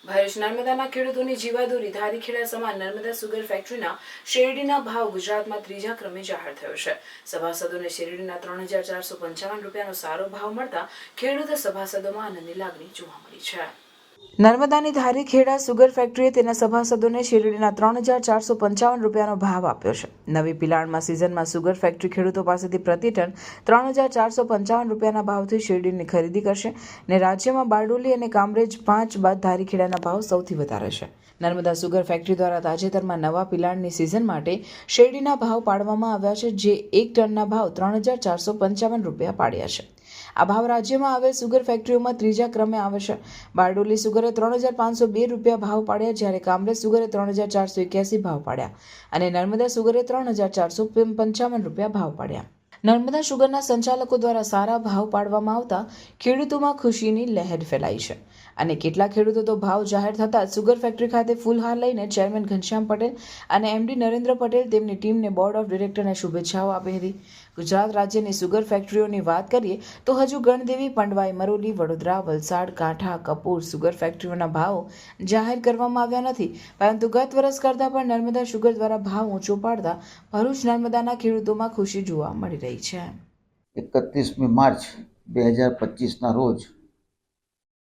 ભરૂચ નર્મદાના ખેડૂતોની જીવાદોરી ધારીખેડા સમાન નર્મદા સુગર ફેક્ટરીના શેરડીના ભાવ ગુજરાતમાં ત્રીજા ક્રમે જાહેર થયો છે। સભાસદોને શેરડીના 3455 રૂપિયાનો સારો ભાવ મળતા ખેડૂત સભાસદોમાં આનંદની લાગણી જોવા મળી છે। નર્મદાની ધારીખેડા સુગર ફેક્ટરીએ તેના સભાસદોને શેરડીના 3455 રૂપિયાનો ભાવ આપ્યો છે। નવી પિલાણમાં સિઝનમાં સુગર ફેક્ટરી ખેડૂતો પાસેથી પ્રતિ ટન 3455 રૂપિયાના ભાવથી શેરડીની ખરીદી કરશે ને રાજ્યમાં બારડોલી અને કામરેજ 5 બાદ ધારીખેડાના ભાવ સૌથી વધારે છે। નર્મદા સુગર ફેક્ટરી દ્વારા તાજેતરમાં નવા પિલાણની સિઝન માટે શેરડીના ભાવ પાડવામાં આવ્યા છે, જે એક ટનના ભાવ 3455 રૂપિયા પાડ્યા છે। આ ભાવ રાજ્યમાં આવેલ સુગર ફેક્ટરીઓમાં ત્રીજા ક્રમે આવે છે। બારડોલી સુગરે 3502 રૂપિયા ભાવ પાડ્યા, જ્યારે કામરેજ સુગરે 3481 ભાવ પાડ્યા અને નર્મદા સુગરે 3455 રૂપિયા ભાવ પાડ્યા। નર્મદા સુગરના સંચાલકો દ્વારા સારા ભાવ પાડવામાં આવતા ખેડૂતોમાં ખુશીની લહેર ફેલાઈ છે અને કેટલાક ખેડૂતો તો ભાવ જાહેર થતાં જ સુગર ફેક્ટરી ખાતે ફૂલહાર લઈને ચેરમેન ઘનશ્યામ પટેલ અને એમડી નરેન્દ્ર પટેલ તેમની ટીમને બોર્ડ ઓફ ડિરેક્ટરને શુભેચ્છાઓ આપી હતી। ગુજરાત રાજ્યની સુગર ફેક્ટરીઓની વાત કરીએ તો હજુ ગણદેવી, પંડવાઈ, મરોલી, વડોદરા, વલસાડ, કાંઠા, કપૂર સુગર ફેક્ટરીઓના ભાવ જાહેર કરવામાં આવ્યા નથી, પરંતુ ગત વર્ષ કરતાં પણ નર્મદા સુગર દ્વારા ભાવ ઊંચો પાડતા ભરૂચ નર્મદાના ખેડૂતોમાં ખુશી જોવા મળી રહી છે। 31 માર્ચ 2025ના રોજ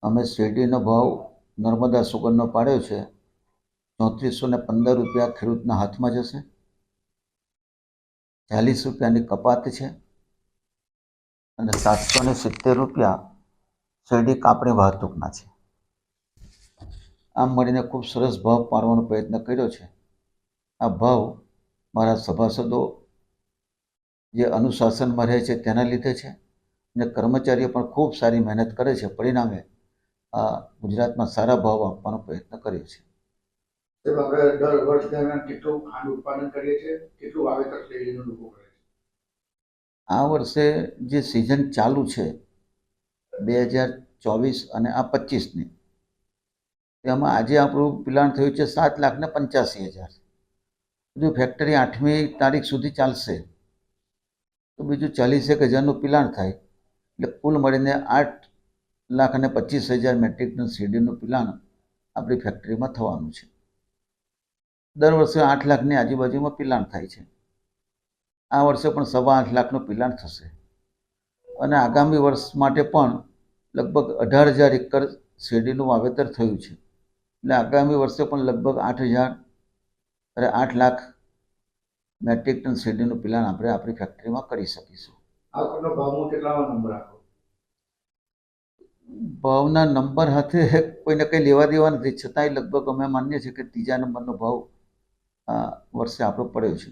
અમે શેરડીનો ભાવ નર્મદા સુગરનો પાડ્યો છે। 3415 રૂપિયા ખેડૂતના હાથમાં જશે। 40 રૂપિયાની કપાત છે અને 770 રૂપિયા શેરડી કાપણી વાહતુકના છે। આમ મળીને ખૂબ સરસ ભાવ પાડવાનો પ્રયત્ન કર્યો છે। આ ભાવ મારા સભાસદો જે અનુશાસનમાં રહે છે તેના લીધે છે અને કર્મચારીઓ પણ ખૂબ સારી મહેનત કરે છે। પરિણામે ગુજરાતમાં સારા ભાવ આપવાનો પ્રયત્ન કર્યો છે। આપણે દર વર્ષ દરમિયાન કેટલું ખાંડ ઉત્પાદન કરીએ છીએ, કેટલું વાવેતર શેરડીનું લોકો કરે છે? આ વર્ષે જે સિઝન ચાલુ છે 2024 અને આ 25ની, તેમાં આજે આપણું પિલાણ થયું છે 7,85,000। જો ફેક્ટરી 8મી તારીખ સુધી ચાલશે તો બીજું 41,000નું પિલાણ થાય, એટલે કુલ મળીને 8,25,000 મેટ્રિક ટન શેરડીનું પિલાણ આપણી ફેક્ટરીમાં થવાનું છે। દર વર્ષે 8 લાખની આજુબાજુમાં પિલાણ થાય છે। આ વર્ષે પણ 8.25 લાખનું પિલાણ થશે અને આગામી વર્ષ માટે પણ લગભગ 18,000 એકર શેરડીનું વાવેતર થયું છે, એટલે આગામી વર્ષે પણ લગભગ 8 લાખ મેટ્રિક ટન શેરડીનું પિલાણ આપણે આપણી ફેક્ટરીમાં કરી શકીશું। આ વખતનો ભાવમાં કેટલામાં નંબર આપો? ભાવના નંબર સાથે કોઈને કંઈ લેવા દેવા નથી, છતાંય લગભગ અમે માનીએ છીએ કે ત્રીજા નંબરનો ભાવ આ વર્ષે આપણો પડ્યો છે।